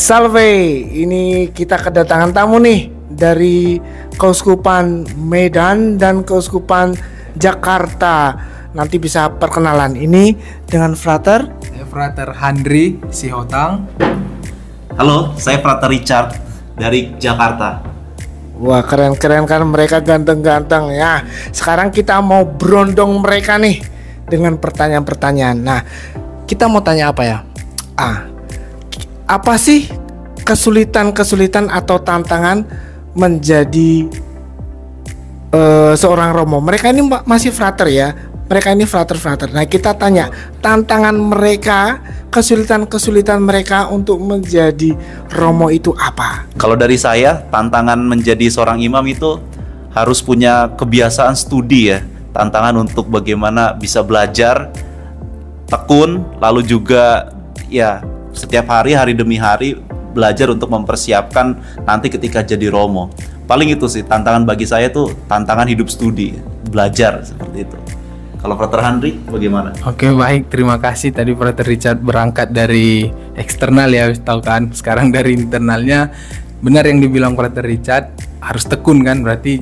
Salve, ini kita kedatangan tamu nih dari Keuskupan Medan dan Keuskupan Jakarta. Nanti bisa perkenalan ini dengan Frater. Saya Frater Handri Sihotang. Halo, saya Frater Richard dari Jakarta. Wah, keren-keren kan, mereka ganteng-ganteng ya. Sekarang kita mau berondong mereka nih dengan pertanyaan-pertanyaan. Nah, kita mau tanya apa ya? Apa sih kesulitan-kesulitan atau tantangan menjadi seorang Romo? Mereka ini masih frater ya. Mereka ini frater-frater. Nah, kita tanya tantangan mereka, kesulitan-kesulitan mereka untuk menjadi Romo itu apa? Kalau dari saya, tantangan menjadi seorang imam itu harus punya kebiasaan studi ya. Tantangan untuk bagaimana bisa belajar, tekun, lalu juga ya setiap hari demi hari belajar untuk mempersiapkan nanti ketika jadi Romo. Paling itu sih tantangan bagi saya tuh, tantangan hidup studi, belajar seperti itu. Kalau Frater Handri bagaimana? Oke, baik, terima kasih. Tadi Frater Richard berangkat dari eksternal ya, tahu kan. Sekarang dari internalnya. Benar yang dibilang Frater Richard, harus tekun kan, berarti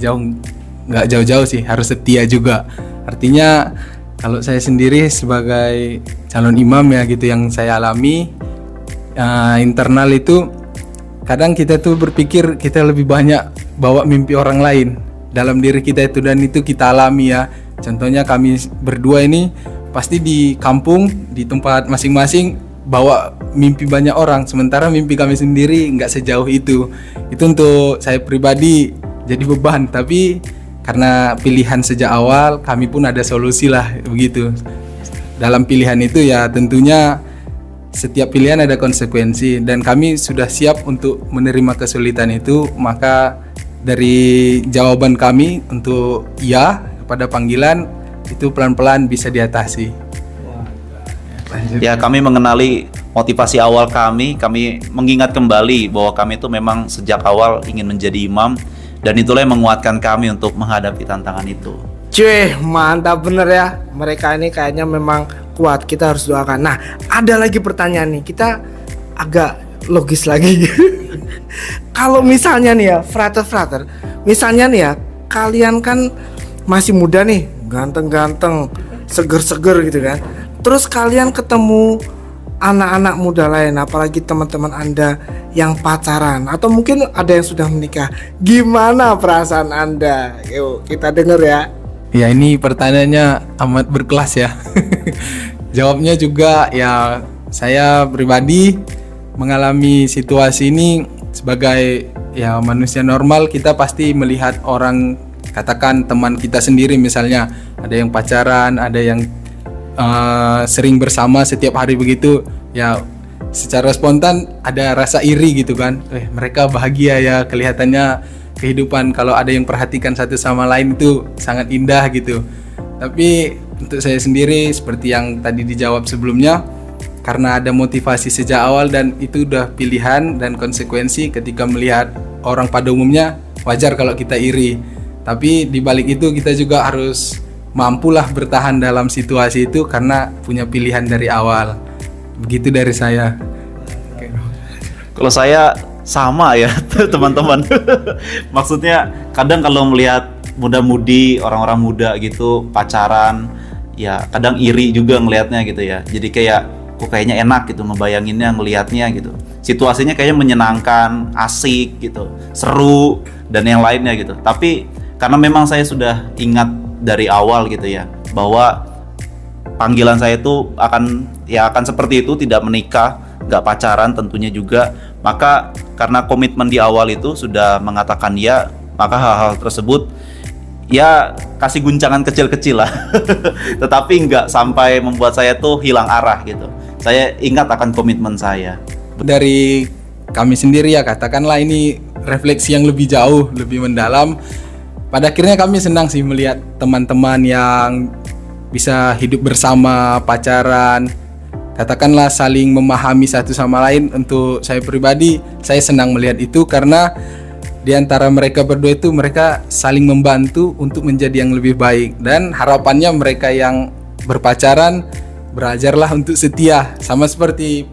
nggak jauh-jauh sih, harus setia juga. Artinya kalau saya sendiri sebagai calon imam ya gitu yang saya alami, internal itu kadang kita tuh berpikir kita lebih banyak bawa mimpi orang lain dalam diri kita itu, dan itu kita alami ya. Contohnya kami berdua ini pasti di kampung, di tempat masing-masing bawa mimpi banyak orang, sementara mimpi kami sendiri nggak sejauh itu. Itu untuk saya pribadi jadi beban, tapi karena pilihan sejak awal kami pun ada solusi lah begitu. Dalam pilihan itu ya tentunya setiap pilihan ada konsekuensi, dan kami sudah siap untuk menerima kesulitan itu. Maka dari jawaban kami untuk ya pada panggilan itu pelan-pelan bisa diatasi. Ya, kami mengenali motivasi awal kami mengingat kembali bahwa kami itu memang sejak awal ingin menjadi imam, dan itulah yang menguatkan kami untuk menghadapi tantangan itu. Cuy, mantap bener ya. Mereka ini kayaknya memang kuat, kita harus doakan. Nah, ada lagi pertanyaan nih, kita agak logis lagi. Kalau misalnya nih ya, frater-frater, misalnya nih ya, kalian kan masih muda nih, ganteng-ganteng, seger-seger gitu kan. Terus kalian ketemu anak-anak muda lain, apalagi teman-teman Anda yang pacaran, atau mungkin ada yang sudah menikah. Gimana perasaan Anda? Yuk, kita denger ya. Ya, ini pertanyaannya amat berkelas ya. Jawabnya juga ya, saya pribadi mengalami situasi ini sebagai ya manusia normal. Kita pasti melihat orang, katakan teman kita sendiri misalnya, ada yang pacaran, ada yang sering bersama setiap hari begitu ya, secara spontan ada rasa iri gitu kan. Mereka bahagia ya, kelihatannya kehidupan kalau ada yang perhatikan satu sama lain itu sangat indah gitu. Tapi untuk saya sendiri seperti yang tadi dijawab sebelumnya, karena ada motivasi sejak awal dan itu udah pilihan dan konsekuensi ketika melihat orang pada umumnya, wajar kalau kita iri. Tapi di balik itu kita juga harus mampulah bertahan dalam situasi itu karena punya pilihan dari awal. Begitu dari saya. Kalau saya sama ya teman-teman. Maksudnya kadang kalau melihat muda-mudi, orang-orang muda gitu pacaran, ya kadang iri juga ngelihatnya gitu ya. Jadi kayak kok kayaknya enak gitu ngebayanginnya, ngelihatnya gitu. Situasinya kayaknya menyenangkan, asik gitu, seru dan yang lainnya gitu. Tapi karena memang saya sudah ingat dari awal gitu ya, bahwa panggilan saya itu akan seperti itu, tidak menikah, nggak pacaran tentunya juga. Maka karena komitmen di awal itu sudah mengatakan ya, maka hal-hal tersebut ya kasih guncangan kecil-kecil lah. Tetapi nggak sampai membuat saya tuh hilang arah gitu. Saya ingat akan komitmen saya. Dari kami sendiri ya, katakanlah ini refleksi yang lebih jauh, lebih mendalam. Pada akhirnya kami senang sih melihat teman-teman yang bisa hidup bersama, pacaran, katakanlah saling memahami satu sama lain. Untuk saya pribadi, saya senang melihat itu karena di antara mereka berdua itu mereka saling membantu untuk menjadi yang lebih baik. Dan harapannya mereka yang berpacaran belajarlah untuk setia, sama seperti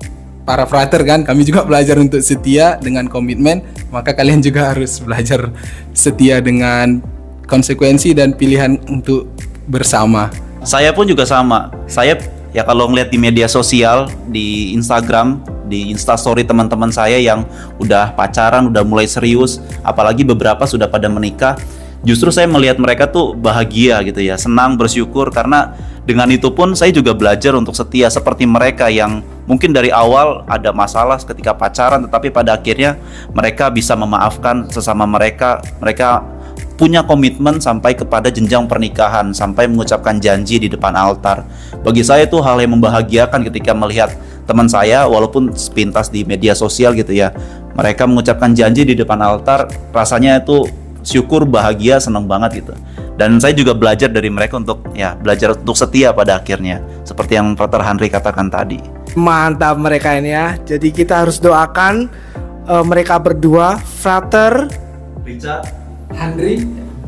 para frater kan, kami juga belajar untuk setia dengan komitmen, maka kalian juga harus belajar setia dengan konsekuensi dan pilihan untuk bersama. Saya pun juga sama. Saya ya kalau ngeliat di media sosial, di Instagram, di Instastory teman-teman saya yang udah pacaran, udah mulai serius, apalagi beberapa sudah pada menikah, justru saya melihat mereka tuh bahagia gitu ya, senang, bersyukur, karena dengan itu pun saya juga belajar untuk setia seperti mereka yang mungkin dari awal ada masalah ketika pacaran, tetapi pada akhirnya mereka bisa memaafkan sesama mereka. Mereka punya komitmen sampai kepada jenjang pernikahan, sampai mengucapkan janji di depan altar. Bagi saya itu hal yang membahagiakan ketika melihat teman saya, walaupun sepintas di media sosial gitu ya, mereka mengucapkan janji di depan altar, rasanya itu syukur, bahagia, senang banget gitu. Dan saya juga belajar dari mereka untuk belajar untuk setia pada akhirnya, seperti yang Frater Henry katakan tadi. Mantap mereka ini ya. Jadi kita harus doakan mereka berdua, Frater Richard, Henry,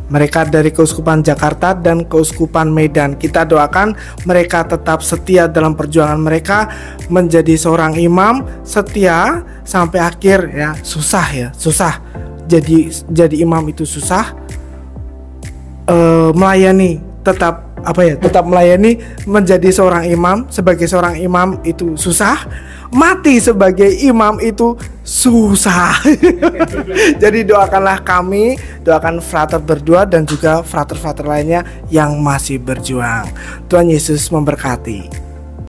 mereka dari Keuskupan Jakarta dan Keuskupan Medan. Kita doakan mereka tetap setia dalam perjuangan mereka menjadi seorang imam, setia sampai akhir ya. Susah. Jadi imam itu susah. Melayani tetap melayani menjadi seorang imam, sebagai seorang imam itu susah. Mati sebagai imam itu susah. Jadi doakanlah kami, doakan frater berdua dan juga frater-frater lainnya yang masih berjuang. Tuhan Yesus memberkati.